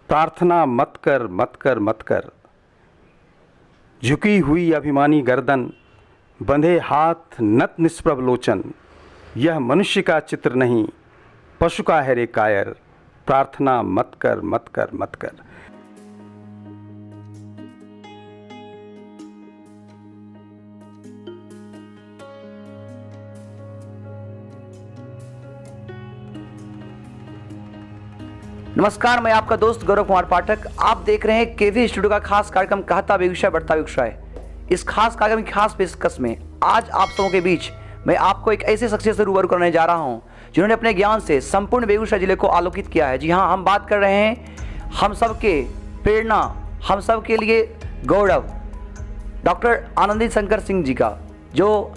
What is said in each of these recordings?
प्रार्थना मत कर मत कर मत कर। झुकी हुई अभिमानी गर्दन, बंधे हाथ नत निष्प्रभ लोचन। यह मनुष्य का चित्र नहीं, पशु का है रे कायर। प्रार्थना मत कर मत कर मत कर। नमस्कार, मैं आपका दोस्त गौरव कुमार पाठक। आप देख रहे हैं केवी स्टूडियो का खास कार्यक्रम कहता बेगूसराय बढ़ता बेगूसराय। इस खास कार्यक्रम की खास पेशकश में आज आप सबों के बीच मैं आपको एक ऐसे शख्सियत से रूबरू करने जा रहा हूं जिन्होंने अपने ज्ञान से संपूर्ण बेगूसराय जिले को आलोकित किया है। जी हां, हम बात कर रहे हैं हम सबके प्रेरणा, हम सब के लिए गौरव, डॉक्टर आनंदी शंकर सिंह जी का, जो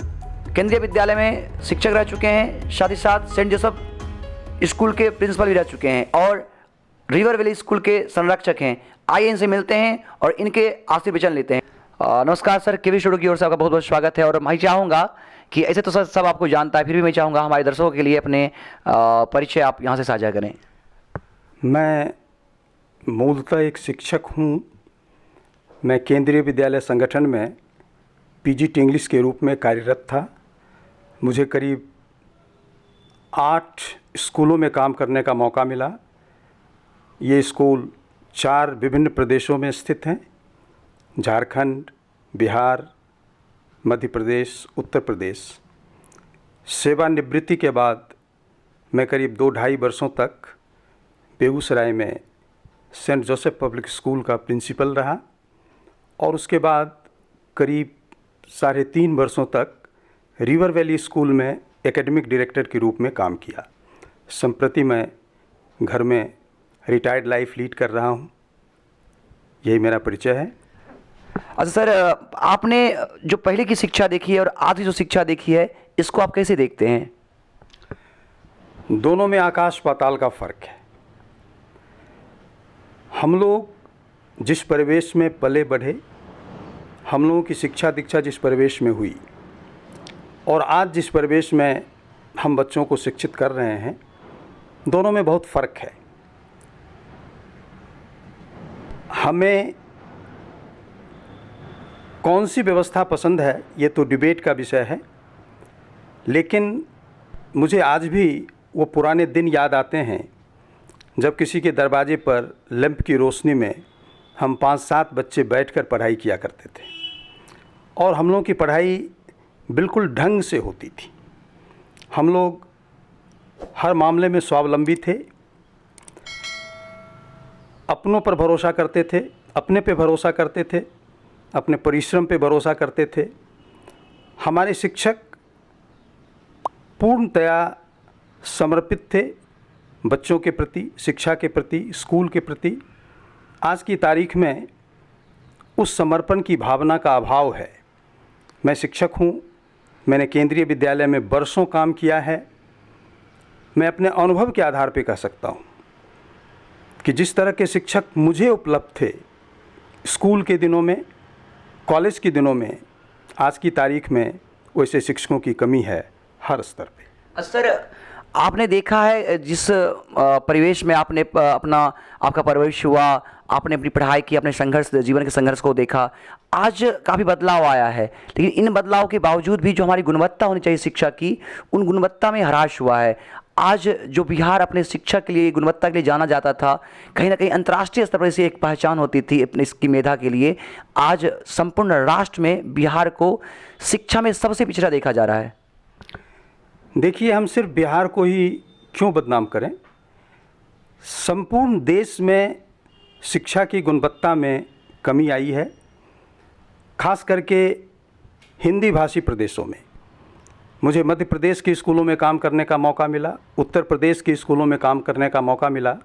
केंद्रीय विद्यालय में शिक्षक रह चुके हैं, साथ ही साथ सेंट जोसेफ स्कूल के प्रिंसिपल भी रह चुके हैं और रिवर वैली स्कूल के संरक्षक हैं। आइए इनसे मिलते हैं और इनके आशीर्वचन लेते हैं। नमस्कार सर, केवी स्टूडियो की ओर से आपका बहुत बहुत स्वागत है। और मैं चाहूँगा कि ऐसे तो सर सब आपको जानता है, फिर भी मैं चाहूँगा हमारे दर्शकों के लिए अपने परिचय आप यहाँ से साझा करें। मैं मूलतः एक शिक्षक हूँ। मैं केंद्रीय विद्यालय संगठन में पीजी इंग्लिश के रूप में कार्यरत था। मुझे करीब 8 स्कूलों में काम करने का मौका मिला। ये स्कूल 4 विभिन्न प्रदेशों में स्थित हैं: झारखंड, बिहार, मध्य प्रदेश, उत्तर प्रदेश। सेवानिवृत्ति के बाद मैं करीब 2-2.5 वर्षों तक बेगूसराय में सेंट जोसेफ पब्लिक स्कूल का प्रिंसिपल रहा और उसके बाद करीब 3.5 वर्षों तक रिवर वैली स्कूल में एकेडमिक डायरेक्टर के रूप में काम किया। संप्रति मैं घर में रिटायर्ड लाइफ लीड कर रहा हूँ। यही मेरा परिचय है। अच्छा सर, आपने जो पहले की शिक्षा देखी है और आज की जो शिक्षा देखी है, इसको आप कैसे देखते हैं? दोनों में आकाश पाताल का फ़र्क है। हम लोग जिस परिवेश में पले बढ़े, हम लोगों की शिक्षा दीक्षा जिस परिवेश में हुई और आज जिस परिवेश में हम बच्चों को शिक्षित कर रहे हैं, दोनों में बहुत फ़र्क है। हमें कौन सी व्यवस्था पसंद है ये तो डिबेट का विषय है, लेकिन मुझे आज भी वो पुराने दिन याद आते हैं जब किसी के दरवाजे पर लैंप की रोशनी में हम 5-7 बच्चे बैठकर पढ़ाई किया करते थे और हम लोगों की पढ़ाई बिल्कुल ढंग से होती थी। हम लोग हर मामले में स्वावलंबी थे, अपनों पर भरोसा करते थे, अपने पे भरोसा करते थे, अपने परिश्रम पे भरोसा करते थे। हमारे शिक्षक पूर्णतया समर्पित थे बच्चों के प्रति, शिक्षा के प्रति, स्कूल के प्रति। आज की तारीख में उस समर्पण की भावना का अभाव है। मैं शिक्षक हूँ, मैंने केंद्रीय विद्यालय में वर्षों काम किया है। मैं अपने अनुभव के आधार पर कह सकता हूँ कि जिस तरह के शिक्षक मुझे उपलब्ध थे स्कूल के दिनों में, कॉलेज के दिनों में, आज की तारीख में वैसे शिक्षकों की कमी है हर स्तर पे। सर, आपने देखा है जिस परिवेश में आपने आपका परवरिश हुआ, आपने अपनी पढ़ाई की, अपने संघर्ष, जीवन के संघर्ष को देखा, आज काफ़ी बदलाव आया है। लेकिन इन बदलाव के बावजूद भी जो हमारी गुणवत्ता होनी चाहिए शिक्षा की, उन गुणवत्ता में ह्रास हुआ है। आज जो बिहार अपने शिक्षा के लिए, गुणवत्ता के लिए जाना जाता था, कहीं ना कहीं अंतर्राष्ट्रीय स्तर पर इसे एक पहचान होती थी अपनी इसकी मेधा के लिए, आज संपूर्ण राष्ट्र में बिहार को शिक्षा में सबसे पिछड़ा देखा जा रहा है। देखिए, हम सिर्फ बिहार को ही क्यों बदनाम करें, संपूर्ण देश में शिक्षा की गुणवत्ता में कमी आई है। खास करके हिंदी भाषी प्रदेशों में। मुझे मध्य प्रदेश के स्कूलों में काम करने का मौका मिला, उत्तर प्रदेश के स्कूलों में काम करने का मौका मिला।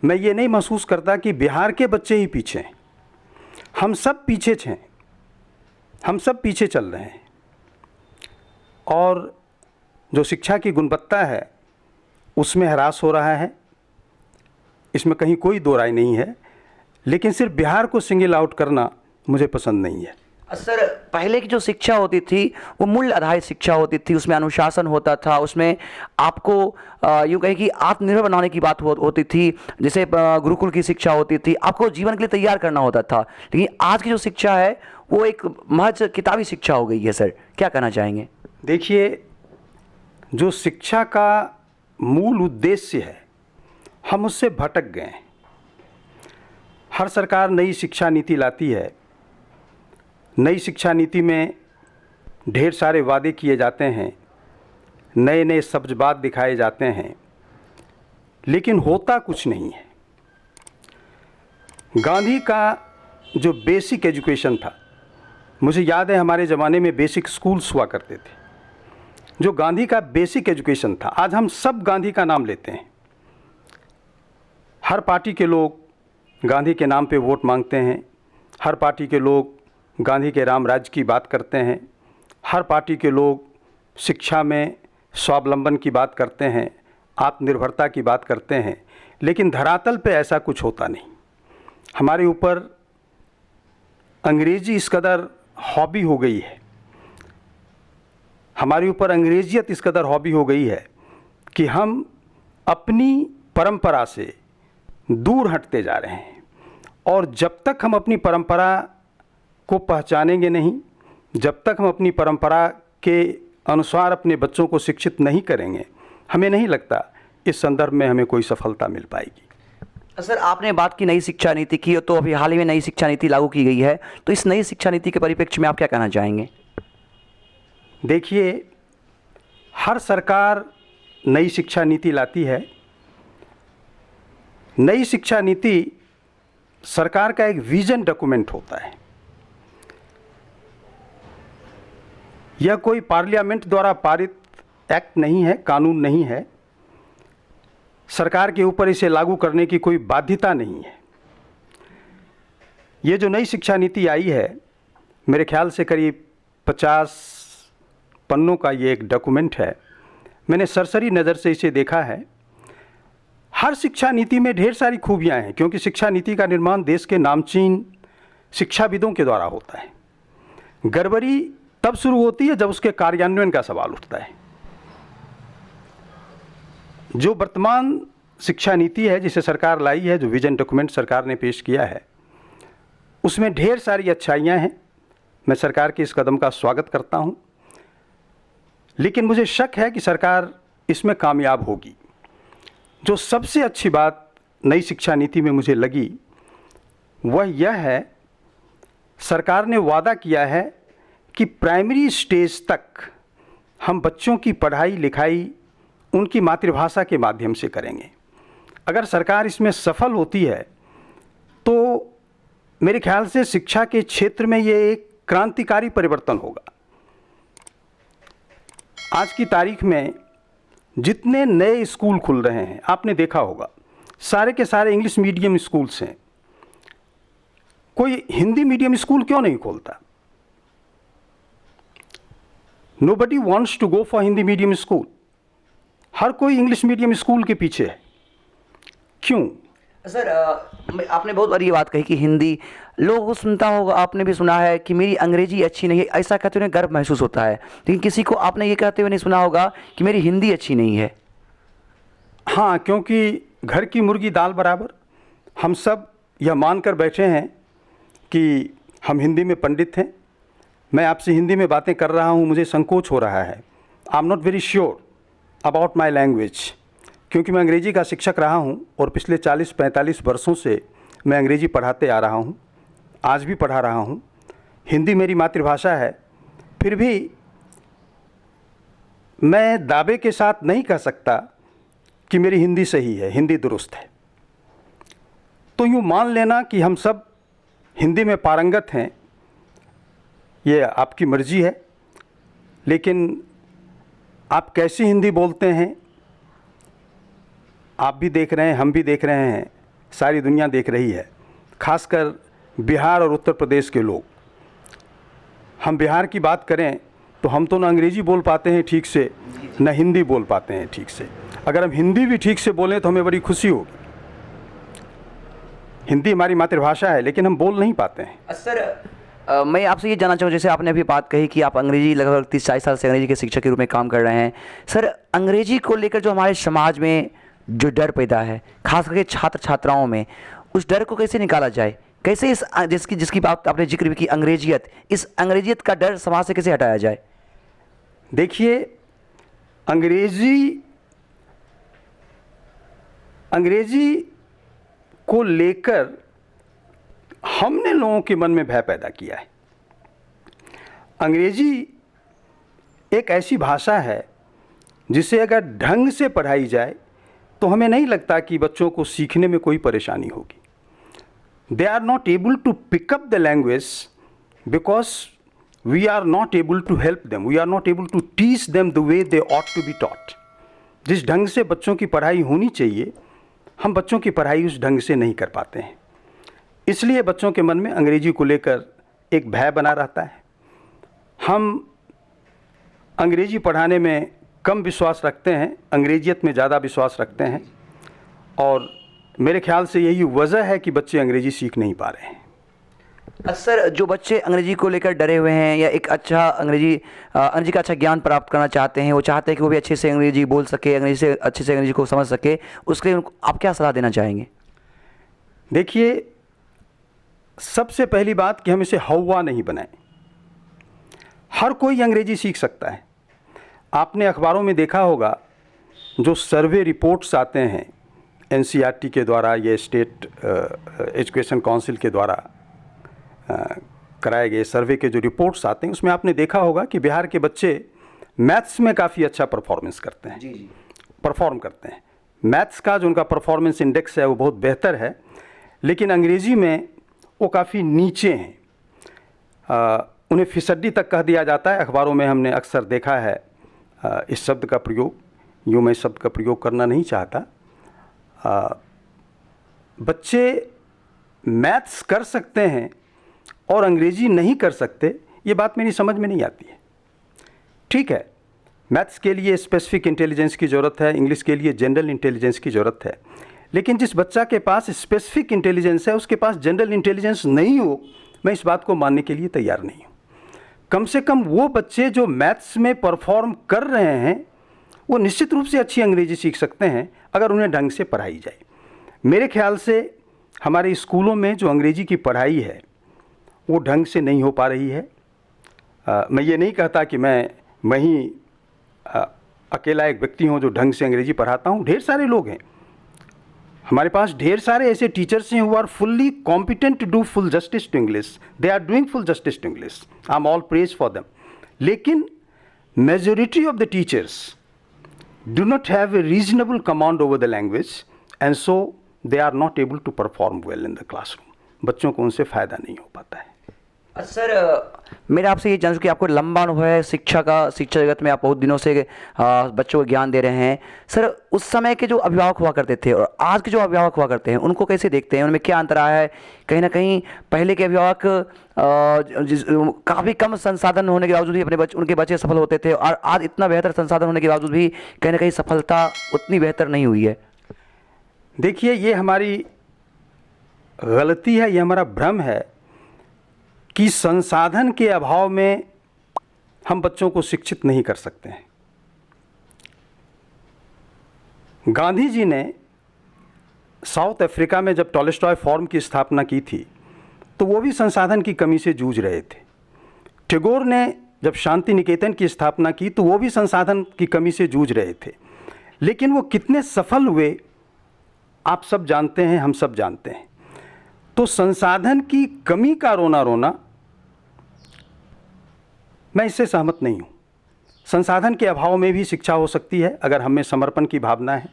मैं ये नहीं महसूस करता कि बिहार के बच्चे ही पीछे हैं। हम सब पीछे हैं, हम सब पीछे चल रहे हैं और जो शिक्षा की गुणवत्ता है उसमें ह्रास हो रहा है, इसमें कहीं कोई दो राय नहीं है। लेकिन सिर्फ बिहार को सिंगल आउट करना मुझे पसंद नहीं है। सर, पहले की जो शिक्षा होती थी वो मूल्य आधारित शिक्षा होती थी, उसमें अनुशासन होता था, उसमें आपको यूँ कहें कि आत्मनिर्भर बनाने की बात होती थी। जैसे गुरुकुल की शिक्षा होती थी, आपको जीवन के लिए तैयार करना होता था। लेकिन आज की जो शिक्षा है वो एक महज किताबी शिक्षा हो गई है। सर, क्या कहना चाहेंगे? देखिए, जो शिक्षा का मूल उद्देश्य है हम उससे भटक गए हैं। हर सरकार नई शिक्षा नीति लाती है, नई शिक्षा नीति में ढेर सारे वादे किए जाते हैं, नए नए सब्जबात दिखाए जाते हैं, लेकिन होता कुछ नहीं है। गांधी का जो बेसिक एजुकेशन था, मुझे याद है हमारे ज़माने में बेसिक स्कूल्स हुआ करते थे। जो गांधी का बेसिक एजुकेशन था, आज हम सब गांधी का नाम लेते हैं। हर पार्टी के लोग गांधी के नाम पे वोट मांगते हैं, हर पार्टी के लोग गांधी के राम राज्य की बात करते हैं, हर पार्टी के लोग शिक्षा में स्वावलंबन की बात करते हैं, आत्मनिर्भरता की बात करते हैं, लेकिन धरातल पे ऐसा कुछ होता नहीं। हमारे ऊपर अंग्रेजी इस कदर हॉबी हो गई है, हमारे ऊपर अंग्रेजियत इस कदर हॉबी हो गई है कि हम अपनी परंपरा से दूर हटते जा रहे हैं। और जब तक हम अपनी परंपरा को पहचानेंगे नहीं, जब तक हम अपनी परंपरा के अनुसार अपने बच्चों को शिक्षित नहीं करेंगे, हमें नहीं लगता इस संदर्भ में हमें कोई सफलता मिल पाएगी। सर, आपने बात की नई शिक्षा नीति की, तो अभी हाल ही में नई शिक्षा नीति लागू की गई है, तो इस नई शिक्षा नीति के परिप्रेक्ष्य में आप क्या कहना चाहेंगे? देखिए, हर सरकार नई शिक्षा नीति लाती है। नई शिक्षा नीति सरकार का एक विजन डॉक्यूमेंट होता है। यह कोई पार्लियामेंट द्वारा पारित एक्ट नहीं है, कानून नहीं है। सरकार के ऊपर इसे लागू करने की कोई बाध्यता नहीं है। ये जो नई शिक्षा नीति आई है, मेरे ख्याल से करीब 50 पन्नों का ये एक डॉक्यूमेंट है। मैंने सरसरी नज़र से इसे देखा है। हर शिक्षा नीति में ढेर सारी खूबियां हैं, क्योंकि शिक्षा नीति का निर्माण देश के नामचीन शिक्षाविदों के द्वारा होता है। गड़बड़ी तब शुरू होती है जब उसके कार्यान्वयन का सवाल उठता है। जो वर्तमान शिक्षा नीति है जिसे सरकार लाई है, जो विजन डॉक्यूमेंट सरकार ने पेश किया है, उसमें ढेर सारी अच्छाइयां हैं। मैं सरकार के इस कदम का स्वागत करता हूं, लेकिन मुझे शक है कि सरकार इसमें कामयाब होगी। जो सबसे अच्छी बात नई शिक्षा नीति में मुझे लगी वह यह है, सरकार ने वादा किया है कि प्राइमरी स्टेज तक हम बच्चों की पढ़ाई लिखाई उनकी मातृभाषा के माध्यम से करेंगे। अगर सरकार इसमें सफल होती है तो मेरे ख्याल से शिक्षा के क्षेत्र में ये एक क्रांतिकारी परिवर्तन होगा। आज की तारीख में जितने नए स्कूल खुल रहे हैं, आपने देखा होगा, सारे के सारे इंग्लिश मीडियम स्कूल्स हैं। कोई हिंदी मीडियम स्कूल क्यों नहीं खोलता? Nobody wants to go for Hindi medium school. हर कोई इंग्लिश मीडियम स्कूल के पीछे है। क्यों? सर, आपने बहुत बड़ी बात कही कि हिंदी लोगों को सुनता होगा, आपने भी सुना है कि मेरी अंग्रेजी अच्छी नहीं है, ऐसा कहते हुए गर्व महसूस होता है। लेकिन किसी को आपने ये कहते हुए नहीं सुना होगा कि मेरी हिंदी अच्छी नहीं है। हाँ, क्योंकि घर की मुर्गी दाल बराबर। हम सब यह मानकर बैठे हैं कि हम हिंदी में पंडित हैं। मैं आपसे हिंदी में बातें कर रहा हूँ, मुझे संकोच हो रहा है। I am not very sure about my language, क्योंकि मैं अंग्रेजी का शिक्षक रहा हूँ और पिछले 40-45 वर्षों से मैं अंग्रेजी पढ़ाते आ रहा हूँ, आज भी पढ़ा रहा हूँ। हिंदी मेरी मातृभाषा है, फिर भी मैं दावे के साथ नहीं कह सकता कि मेरी हिंदी सही है, हिंदी दुरुस्त है। तो यूँ मान लेना कि हम सब हिंदी में पारंगत हैं, ये आपकी मर्जी है। लेकिन आप कैसी हिंदी बोलते हैं, आप भी देख रहे हैं, हम भी देख रहे हैं, सारी दुनिया देख रही है। खासकर बिहार और उत्तर प्रदेश के लोग। हम बिहार की बात करें तो हम तो ना अंग्रेजी बोल पाते हैं ठीक से, न हिंदी बोल पाते हैं ठीक से। अगर हम हिंदी भी ठीक से बोलें तो हमें बड़ी खुशी होगी। हिंदी हमारी मातृभाषा है, लेकिन हम बोल नहीं पाते हैं। सर, मैं आपसे ये जानना चाहूँ, जैसे आपने अभी बात कही कि आप अंग्रेजी लगभग 30-40 साल से अंग्रेजी के शिक्षक के रूप में काम कर रहे हैं। सर, अंग्रेजी को लेकर जो हमारे समाज में जो डर पैदा है, खास करके छात्र छात्राओं में, उस डर को कैसे निकाला जाए? कैसे इस जिसकी बात आपने जिक्र भी की, अंग्रेजियत, इस अंग्रेजियत का डर समाज से कैसे हटाया जाए? देखिए, अंग्रेजी को लेकर हमने लोगों के मन में भय पैदा किया है। अंग्रेजी एक ऐसी भाषा है जिसे अगर ढंग से पढ़ाई जाए तो हमें नहीं लगता कि बच्चों को सीखने में कोई परेशानी होगी। They are not able to pick up the language because we are not able to help them, we are not able to teach them the way they ought to be taught. जिस ढंग से बच्चों की पढ़ाई होनी चाहिए, हम बच्चों की पढ़ाई उस ढंग से नहीं कर पाते हैं। इसलिए बच्चों के मन में अंग्रेजी को लेकर एक भय बना रहता है। हम अंग्रेजी पढ़ाने में कम विश्वास रखते हैं, अंग्रेजियत में ज़्यादा विश्वास रखते हैं, और मेरे ख्याल से यही वजह है कि बच्चे अंग्रेजी सीख नहीं पा रहे हैं। सर, जो बच्चे अंग्रेजी को लेकर डरे हुए हैं या एक अच्छा अंग्रेजी का अच्छा ज्ञान प्राप्त करना चाहते हैं, वो चाहते हैं कि वो भी अच्छे से अंग्रेजी बोल सके, अच्छे से अंग्रेजी को समझ सके, उसके लिए उनको आप क्या सलाह देना चाहेंगे? देखिए, सबसे पहली बात कि हम इसे हौवा नहीं बनाएं। हर कोई अंग्रेजी सीख सकता है। आपने अखबारों में देखा होगा जो सर्वे रिपोर्ट्स आते हैं एनसीईआरटी के द्वारा या स्टेट एजुकेशन काउंसिल के द्वारा कराए गए सर्वे के जो रिपोर्ट्स आते हैं, उसमें आपने देखा होगा कि बिहार के बच्चे मैथ्स में काफ़ी अच्छा परफॉर्मेंस करते हैं। जी। परफॉर्म करते हैं। मैथ्स का जो उनका परफॉर्मेंस इंडेक्स है वो बहुत बेहतर है, लेकिन अंग्रेजी में वो काफ़ी नीचे हैं। उन्हें फिसड्डी तक कह दिया जाता है। अखबारों में हमने अक्सर देखा है इस शब्द का प्रयोग। यूँ मैं शब्द का प्रयोग करना नहीं चाहता। बच्चे मैथ्स कर सकते हैं और अंग्रेजी नहीं कर सकते, ये बात मेरी समझ में नहीं आती है। ठीक है, मैथ्स के लिए स्पेसिफिक इंटेलिजेंस की ज़रूरत है, इंग्लिश के लिए जनरल इंटेलिजेंस की ज़रूरत है, लेकिन जिस बच्चा के पास स्पेसिफिक इंटेलिजेंस है उसके पास जनरल इंटेलिजेंस नहीं हो, मैं इस बात को मानने के लिए तैयार नहीं हूँ। कम से कम वो बच्चे जो मैथ्स में परफॉर्म कर रहे हैं वो निश्चित रूप से अच्छी अंग्रेजी सीख सकते हैं अगर उन्हें ढंग से पढ़ाई जाए। मेरे ख्याल से हमारे स्कूलों में जो अंग्रेजी की पढ़ाई है वो ढंग से नहीं हो पा रही है। मैं ये नहीं कहता कि मैं ही अकेला एक व्यक्ति हूँ जो ढंग से अंग्रेजी पढ़ाता हूँ। ढेर सारे लोग हैं हमारे पास, ढेर सारे ऐसे टीचर्स हैं who are fully competent to do full justice to English. They are doing full justice to English. I am all praise for them. लेकिन majority of the teachers do not have a reasonable command over the language and so they are not able to perform well in the classroom. बच्चों को उनसे फ़ायदा नहीं हो पाता है। Sir, मेरा आपसे ये जानना कि आपको लंबा अनुभव है शिक्षा जगत में, आप बहुत दिनों से बच्चों को ज्ञान दे रहे हैं। सर, उस समय के जो अभिभावक हुआ करते थे और आज के जो अभिभावक हुआ करते हैं, उनको कैसे देखते हैं? उनमें क्या अंतर आया है? कहीं ना कहीं पहले के अभिभावक काफ़ी कम संसाधन होने के बावजूद भी उनके बच्चे सफल होते थे, और आज इतना बेहतर संसाधन होने के बावजूद भी कहीं ना कहीं सफलता उतनी बेहतर नहीं हुई है। देखिए, ये हमारी गलती है, ये हमारा भ्रम है कि संसाधन के अभाव में हम बच्चों को शिक्षित नहीं कर सकते हैं। गांधी जी ने साउथ अफ्रीका में जब टॉलस्टॉय फॉर्म की स्थापना की थी तो वो भी संसाधन की कमी से जूझ रहे थे। टैगोर ने जब शांति निकेतन की स्थापना की तो वो भी संसाधन की कमी से जूझ रहे थे। लेकिन वो कितने सफल हुए आप सब जानते हैं, हम सब जानते हैं। तो संसाधन की कमी का रोना मैं इससे सहमत नहीं हूँ। संसाधन के अभाव में भी शिक्षा हो सकती है अगर हमें समर्पण की भावना है,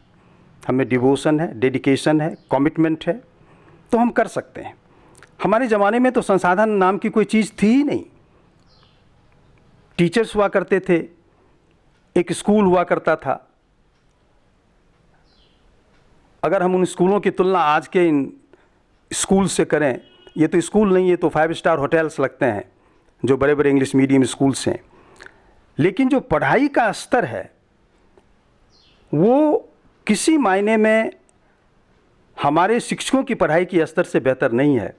हमें डिवोशन है, डेडिकेशन है, कमिटमेंट है, तो हम कर सकते हैं। हमारे ज़माने में तो संसाधन नाम की कोई चीज़ थी ही नहीं। टीचर्स हुआ करते थे, एक स्कूल हुआ करता था। अगर हम उन स्कूलों की तुलना आज के इन स्कूल से करें, ये तो स्कूल नहीं, ये तो 5 स्टार होटल्स लगते हैं जो बड़े बड़े इंग्लिश मीडियम स्कूल्स हैं। लेकिन जो पढ़ाई का स्तर है वो किसी मायने में हमारे शिक्षकों की पढ़ाई के स्तर से बेहतर नहीं है।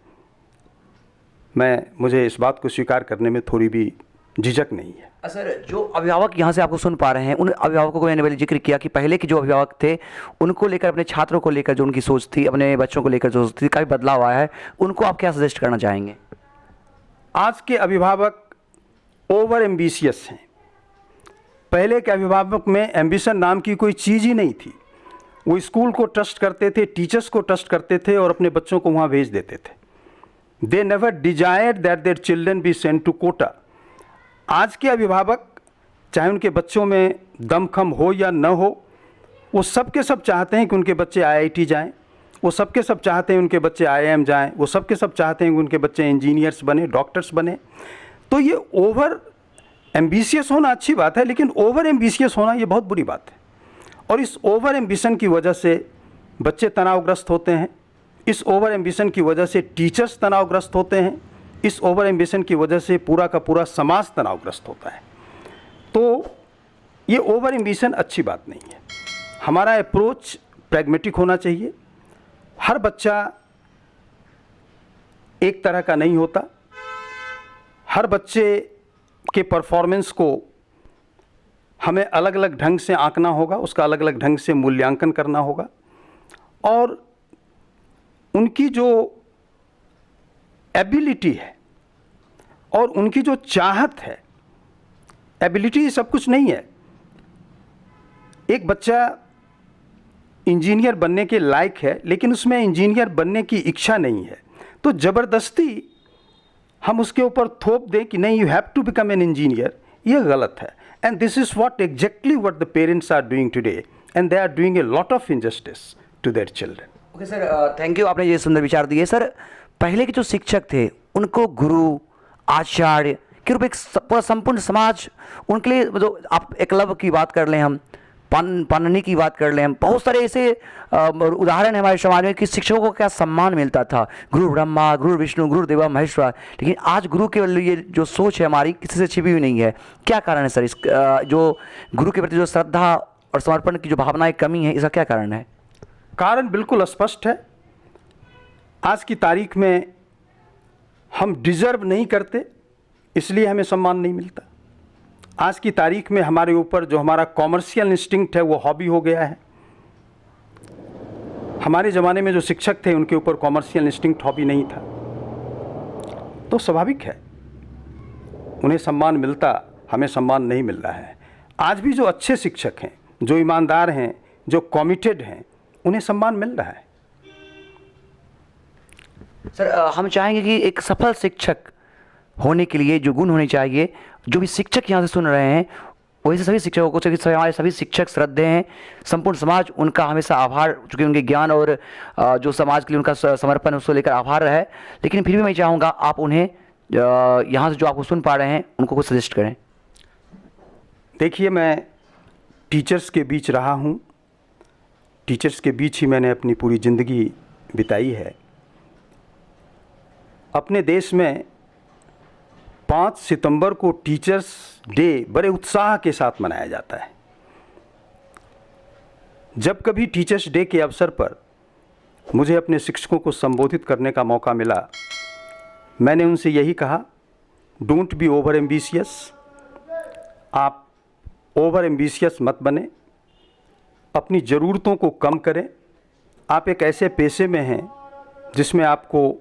मुझे इस बात को स्वीकार करने में थोड़ी भी झिझक नहीं है। सर, जो अभिभावक यहाँ से आपको सुन पा रहे हैं, उन अभिभावकों को मैंने पहले जिक्र किया कि पहले के जो अभिभावक थे उनको लेकर, अपने छात्रों को लेकर जो उनकी सोच थी, अपने बच्चों को लेकर जो सोच थी, काफ़ी बदलाव आया है। उनको आप क्या सजेस्ट करना चाहेंगे? आज के अभिभावक ओवर एम्बिशियस हैं। पहले के अभिभावक में एम्बिशन नाम की कोई चीज़ ही नहीं थी। वो स्कूल को ट्रस्ट करते थे, टीचर्स को ट्रस्ट करते थे और अपने बच्चों को वहाँ भेज देते थे। They never desired that their children be sent to Kota. आज के अभिभावक, चाहे उनके बच्चों में दमखम हो या न हो, वो सब के सब चाहते हैं कि उनके बच्चे IIT जाएं, वो सब के सब चाहते हैं उनके बच्चे IIM जाएं, वो सब के सब चाहते हैं कि उनके बच्चे इंजीनियर्स बने, डॉक्टर्स बने। तो ये ओवर एम्बिशियस होना अच्छी बात है, लेकिन ओवर एम्बिशियस होना ये बहुत बुरी बात है। और इस ओवर एम्बिशन की वजह से बच्चे तनावग्रस्त होते हैं, इस ओवर एम्बिशन की वजह से टीचर्स तनावग्रस्त होते हैं, इस ओवर एम्बिशन की वजह से पूरा का पूरा समाज तनावग्रस्त होता है। तो ये ओवर एम्बिशन अच्छी बात नहीं है। हमारा अप्रोच प्रैग्मेटिक होना चाहिए। हर बच्चा एक तरह का नहीं होता। हर बच्चे के परफॉर्मेंस को हमें अलग अलग ढंग से आंकना होगा, उसका अलग अलग ढंग से मूल्यांकन करना होगा और उनकी जो एबिलिटी है और उनकी जो चाहत है, एबिलिटी सब कुछ नहीं है। एक बच्चा इंजीनियर बनने के लायक है, लेकिन उसमें इंजीनियर बनने की इच्छा नहीं है, तो ज़बरदस्ती हम उसके ऊपर थोप दें कि नहीं, you have to become an engineer, यह गलत है। And this is what exactly what the parents are doing today, and they are doing a lot of injustice to their children. Okay sir, thank you, आपने ये सुंदर विचार दिए। Sir, पहले के जो शिक्षक थे उनको गुरु, आचार्य के रूप एक पूरा संपूर्ण समाज उनके लिए, जो आप एकलव्य की बात कर लें, हम पाणिनि की बात कर लें, हम बहुत सारे ऐसे उदाहरण है हमारे समाज में कि शिक्षकों को क्या सम्मान मिलता था। गुरु ब्रह्मा, गुरु विष्णु, गुरु देवा महेश्वर। लेकिन आज गुरु के लिए जो सोच है हमारी, किसी से छिपी हुई नहीं है। क्या कारण है सर, इस जो गुरु के प्रति जो श्रद्धा और समर्पण की जो भावना की कमी है, इसका क्या कारण है? कारण बिल्कुल स्पष्ट है। आज की तारीख में हम डिजर्व नहीं करते, इसलिए हमें सम्मान नहीं मिलता। आज की तारीख में हमारे ऊपर जो हमारा कॉमर्शियल इंस्टिंक्ट है वो हॉबी हो गया है। हमारे ज़माने में जो शिक्षक थे उनके ऊपर कॉमर्शियल इंस्टिंक्ट हॉबी नहीं था, तो स्वाभाविक है उन्हें सम्मान मिलता, हमें सम्मान नहीं मिल रहा है। आज भी जो अच्छे शिक्षक हैं, जो ईमानदार हैं, जो कमिटेड हैं, उन्हें सम्मान मिल रहा है। सर, हम चाहेंगे कि एक सफल शिक्षक होने के लिए जो गुण होने चाहिए, जो भी शिक्षक यहाँ से सुन रहे हैं, वैसे सभी शिक्षकों को, चूँकि हमारे सभी शिक्षक श्रद्धेय हैं, संपूर्ण समाज उनका हमेशा आभार, चूँकि उनके ज्ञान और जो समाज के लिए उनका समर्पण है उसको लेकर आभार है। लेकिन फिर भी मैं चाहूँगा आप उन्हें, यहाँ से जो आपको सुन पा रहे हैं, उनको कुछ सजेस्ट करें। देखिए, मैं टीचर्स के बीच रहा हूँ, टीचर्स के बीच ही मैंने अपनी पूरी ज़िंदगी बिताई है। अपने देश में 5 सितंबर को टीचर्स डे बड़े उत्साह के साथ मनाया जाता है। जब कभी टीचर्स डे के अवसर पर मुझे अपने शिक्षकों को संबोधित करने का मौका मिला, मैंने उनसे यही कहा, डोंट बी ओवर एम्बिशियस। आप ओवर एम्बिशियस मत बने, अपनी ज़रूरतों को कम करें। आप एक ऐसे पेशे में हैं जिसमें आपको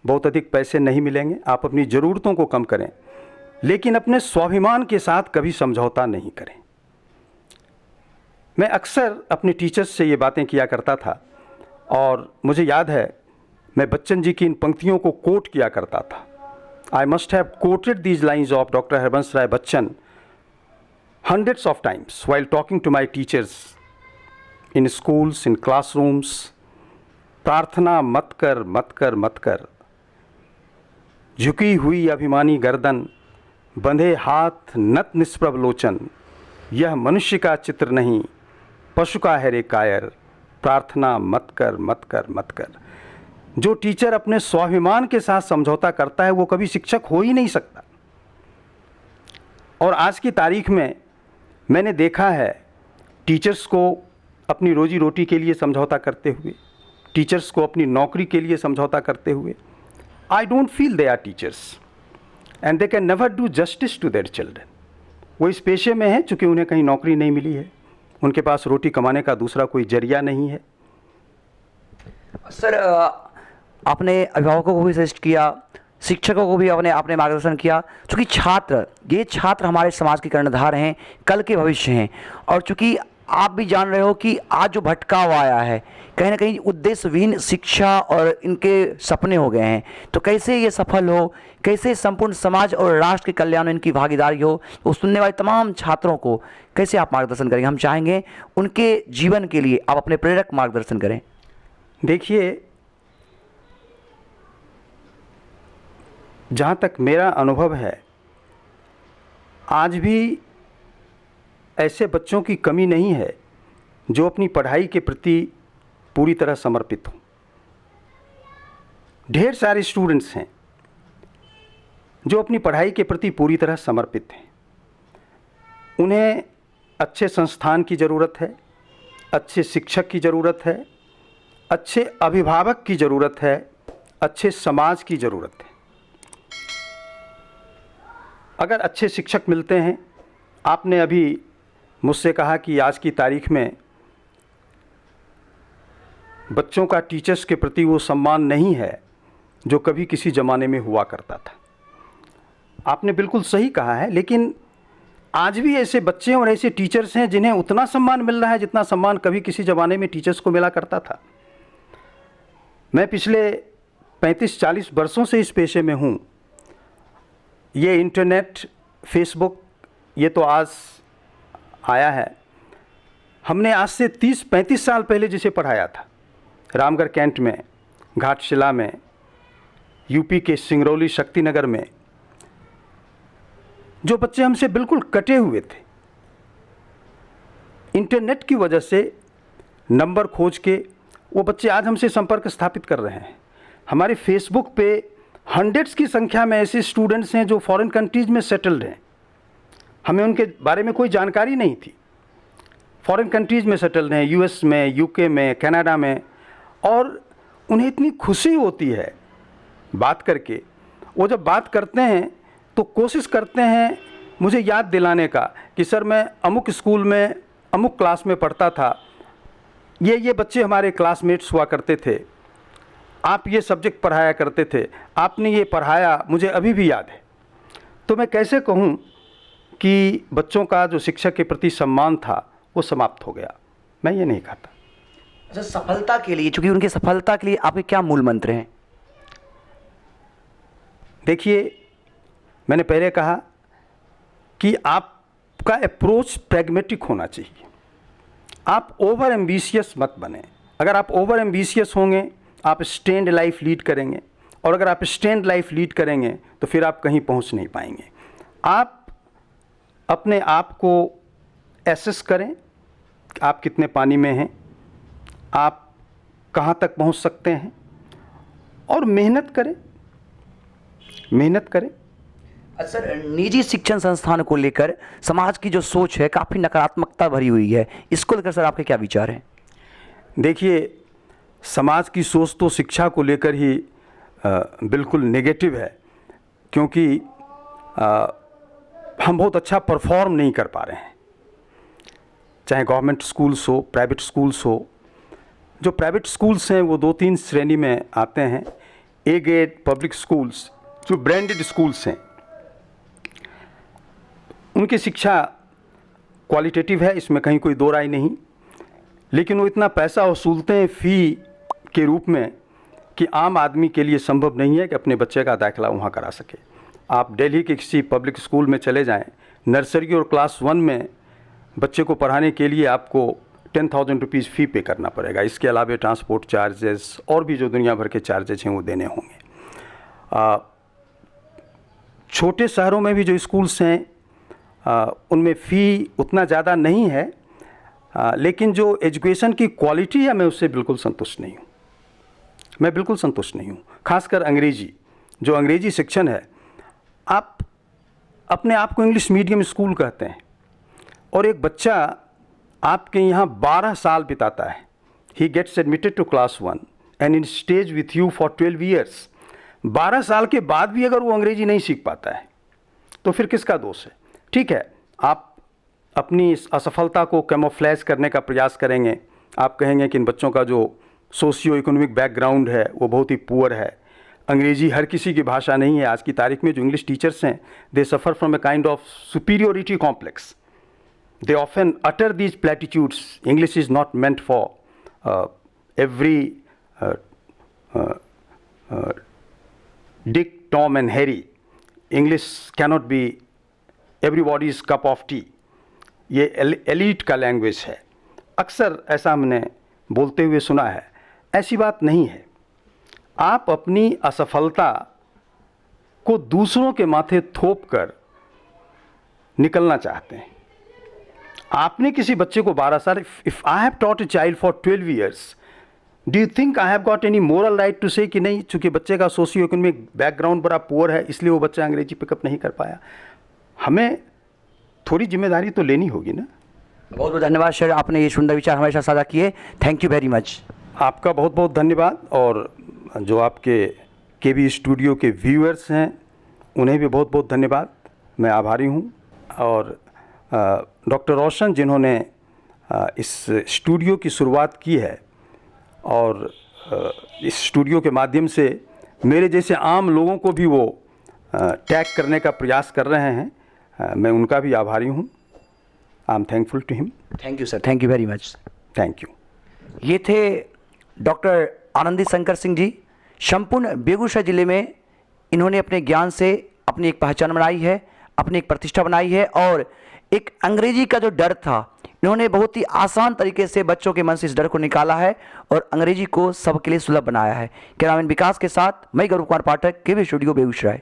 बहुत अधिक पैसे नहीं मिलेंगे, आप अपनी ज़रूरतों को कम करें, लेकिन अपने स्वाभिमान के साथ कभी समझौता नहीं करें। मैं अक्सर अपने टीचर्स से ये बातें किया करता था और मुझे याद है मैं बच्चन जी की इन पंक्तियों को कोट किया करता था। I must have quoted these lines of doctor Harbans Rai Bachchan hundreds of times while talking to my teachers in schools, in classrooms. प्रार्थना मत कर, मत कर, मत कर, झुकी हुई अभिमानी गर्दन, बंधे हाथ, नत निष्प्रभ लोचन, यह मनुष्य का चित्र नहीं, पशु का है रे कायर, प्रार्थना मत कर, मत कर, मत कर। जो टीचर अपने स्वाभिमान के साथ समझौता करता है वो कभी शिक्षक हो ही नहीं सकता। और आज की तारीख में मैंने देखा है टीचर्स को अपनी रोजी रोटी के लिए समझौता करते हुए, टीचर्स को अपनी नौकरी के लिए समझौता करते हुए, I don't feel they are teachers and they can never do justice to their children. वो इस पेशे में है चूँकि उन्हें कहीं नौकरी नहीं मिली है, उनके पास रोटी कमाने का दूसरा कोई जरिया नहीं है। सर, आपने अभिभावकों को भी सजेस्ट किया, शिक्षकों को भी आपने मार्गदर्शन किया, चूँकि छात्र हमारे समाज के कर्णधार हैं, कल के भविष्य हैं। और चूँकि आप भी जान रहे हो कि आज जो भटकाव आया है, कहीं ना कहीं उद्देश्यहीन शिक्षा और इनके सपने हो गए हैं, तो कैसे ये सफल हो, कैसे संपूर्ण समाज और राष्ट्र के कल्याण में इनकी भागीदारी हो, वो सुनने वाले तमाम छात्रों को कैसे आप मार्गदर्शन करेंगे? हम चाहेंगे उनके जीवन के लिए आप अपने प्रेरक मार्गदर्शन करें। देखिए, जहाँ तक मेरा अनुभव है, आज भी ऐसे बच्चों की कमी नहीं है जो अपनी पढ़ाई के प्रति पूरी तरह समर्पित हों। ढेर सारे स्टूडेंट्स हैं जो अपनी पढ़ाई के प्रति पूरी तरह समर्पित हैं। उन्हें अच्छे संस्थान की ज़रूरत है, अच्छे शिक्षक की ज़रूरत है, अच्छे अभिभावक की ज़रूरत है, अच्छे समाज की ज़रूरत है। अगर अच्छे शिक्षक मिलते हैं, आपने अभी मुझसे कहा कि आज की तारीख में बच्चों का टीचर्स के प्रति वो सम्मान नहीं है जो कभी किसी ज़माने में हुआ करता था। आपने बिल्कुल सही कहा है, लेकिन आज भी ऐसे बच्चे और ऐसे टीचर्स हैं जिन्हें उतना सम्मान मिल रहा है जितना सम्मान कभी किसी ज़माने में टीचर्स को मिला करता था। मैं पिछले 35-40 वर्षों से इस पेशे में हूँ। ये इंटरनेट, फेसबुक, ये तो आज आया है। हमने आज से 30-35 साल पहले जिसे पढ़ाया था, रामगढ़ कैंट में, घाटशिला में, यूपी के सिंगरौली शक्तिनगर में, जो बच्चे हमसे बिल्कुल कटे हुए थे, इंटरनेट की वजह से नंबर खोज के वो बच्चे आज हमसे संपर्क स्थापित कर रहे हैं। हमारे फेसबुक पे हंड्रेड्स की संख्या में ऐसे स्टूडेंट्स हैं जो फॉरेन कंट्रीज़ में सेटल्ड हैं। हमें उनके बारे में कोई जानकारी नहीं थी। फॉरेन कंट्रीज़ में सेटल्ड हैं, यूएस में, यूके में, कनाडा में, और उन्हें इतनी खुशी होती है बात करके। वो जब बात करते हैं तो कोशिश करते हैं मुझे याद दिलाने का कि सर मैं अमुक स्कूल में अमुक क्लास में पढ़ता था, ये बच्चे हमारे क्लासमेट्स हुआ करते थे, आप ये सब्जेक्ट पढ़ाया करते थे, आपने ये पढ़ाया, मुझे अभी भी याद है। तो मैं कैसे कहूँ कि बच्चों का जो शिक्षक के प्रति सम्मान था वो समाप्त हो गया? मैं ये नहीं कहता। अच्छा, सफलता के लिए, चूंकि उनकी सफलता के लिए आपके क्या मूल मंत्र हैं? देखिए, मैंने पहले कहा कि आपका अप्रोच प्रैग्मेटिक होना चाहिए। आप ओवर एम्बिशियस मत बने। अगर आप ओवर एम्बिशियस होंगे, आप स्टैंड लाइफ लीड करेंगे, और अगर आप स्टैंड लाइफ लीड करेंगे तो फिर आप कहीं पहुंच नहीं पाएंगे। आप अपने आप को एसेस करें, आप कितने पानी में हैं, आप कहाँ तक पहुंच सकते हैं, और मेहनत करें। सर, निजी शिक्षण संस्थान को लेकर समाज की जो सोच है काफ़ी नकारात्मकता भरी हुई है, इसको लेकर सर आपके क्या विचार हैं? देखिए, समाज की सोच तो शिक्षा को लेकर ही बिल्कुल नेगेटिव है, क्योंकि हम बहुत अच्छा परफॉर्म नहीं कर पा रहे हैं। चाहे गवर्नमेंट स्कूल्स हो, प्राइवेट स्कूल्स हो। जो प्राइवेट स्कूल्स हैं वो 2-3 श्रेणी में आते हैं। ए ग्रेड पब्लिक स्कूल्स, जो ब्रांडेड स्कूल्स हैं, उनकी शिक्षा क्वालिटेटिव है, इसमें कहीं कोई दो राय नहीं, लेकिन वो इतना पैसा वसूलते हैं फ़ी के रूप में कि आम आदमी के लिए संभव नहीं है कि अपने बच्चे का दाखिला वहाँ करा सके। आप दिल्ली के किसी पब्लिक स्कूल में चले जाएं, नर्सरी और क्लास 1 में बच्चे को पढ़ाने के लिए आपको 10,000 रुपीज़ फ़ी पे करना पड़ेगा। इसके अलावा ट्रांसपोर्ट चार्जेस और भी जो दुनिया भर के चार्जेस हैं वो देने होंगे। छोटे शहरों में भी जो स्कूल्स हैं उनमें फ़ी उतना ज़्यादा नहीं है, लेकिन जो एजुकेशन की क्वालिटी है मैं उससे बिल्कुल संतुष्ट नहीं हूँ। मैं बिल्कुल संतुष्ट नहीं हूँ। खासकर अंग्रेजी, जो अंग्रेजी शिक्षण है, आप अपने आप को इंग्लिश मीडियम स्कूल कहते हैं, और एक बच्चा आपके यहाँ 12 साल बिताता है। He gets admitted to class 1 and in stage with you for 12 years. 12 साल के बाद भी अगर वो अंग्रेजी नहीं सीख पाता है तो फिर किसका दोष है? ठीक है, आप अपनी इस असफलता को कैमोफ्लेज करने का प्रयास करेंगे। आप कहेंगे कि इन बच्चों का जो सोशियो इकोनॉमिक बैकग्राउंड है वो बहुत ही पुअर है, अंग्रेजी हर किसी की भाषा नहीं है। आज की तारीख में जो इंग्लिश टीचर्स हैं, they suffer from a kind of superiority complex. They often utter these platitudes. English is not meant for every Dick, Tom and Harry. English cannot be everybody's cup of tea. ये elite का language है। अक्सर ऐसा हमने बोलते हुए सुना है, ऐसी बात नहीं है। आप अपनी असफलता को दूसरों के माथे थोप कर निकलना चाहते हैं। आपने किसी बच्चे को 12 साल, if I have taught a child for 12 years, do you think I have got any moral right to say कि नहीं, चूंकि बच्चे का सोशियो इकोनॉमिक बैकग्राउंड बड़ा पुअर है इसलिए वो बच्चा अंग्रेजी पिकअप नहीं कर पाया? हमें थोड़ी जिम्मेदारी तो लेनी होगी ना। बहुत बहुत धन्यवाद सर, आपने ये सुंदर विचार हमारे साथ साझा किए। Thank you very much. आपका बहुत बहुत धन्यवाद, और जो आपके केवी स्टूडियो के व्यूअर्स हैं उन्हें भी बहुत बहुत धन्यवाद। मैं आभारी हूँ। और डॉक्टर रोशन जिन्होंने इस स्टूडियो की शुरुआत की है और इस स्टूडियो के माध्यम से मेरे जैसे आम लोगों को भी वो टैग करने का प्रयास कर रहे हैं, मैं उनका भी आभारी हूँ। I am thankful to him. Thank you sir, thank you very much. Thank you. ये थे डॉक्टर आनंदी शंकर सिंह जी। संपूर्ण बेगूसराय ज़िले में इन्होंने अपने ज्ञान से अपनी एक पहचान बनाई है, अपनी एक प्रतिष्ठा बनाई है, और एक अंग्रेजी का जो डर था इन्होंने बहुत ही आसान तरीके से बच्चों के मन से इस डर को निकाला है और अंग्रेजी को सबके लिए सुलभ बनाया है। कैमरामैन विकास के साथ मैं गौरव कुमार पाठक, केवी स्टूडियो बेगूसराय।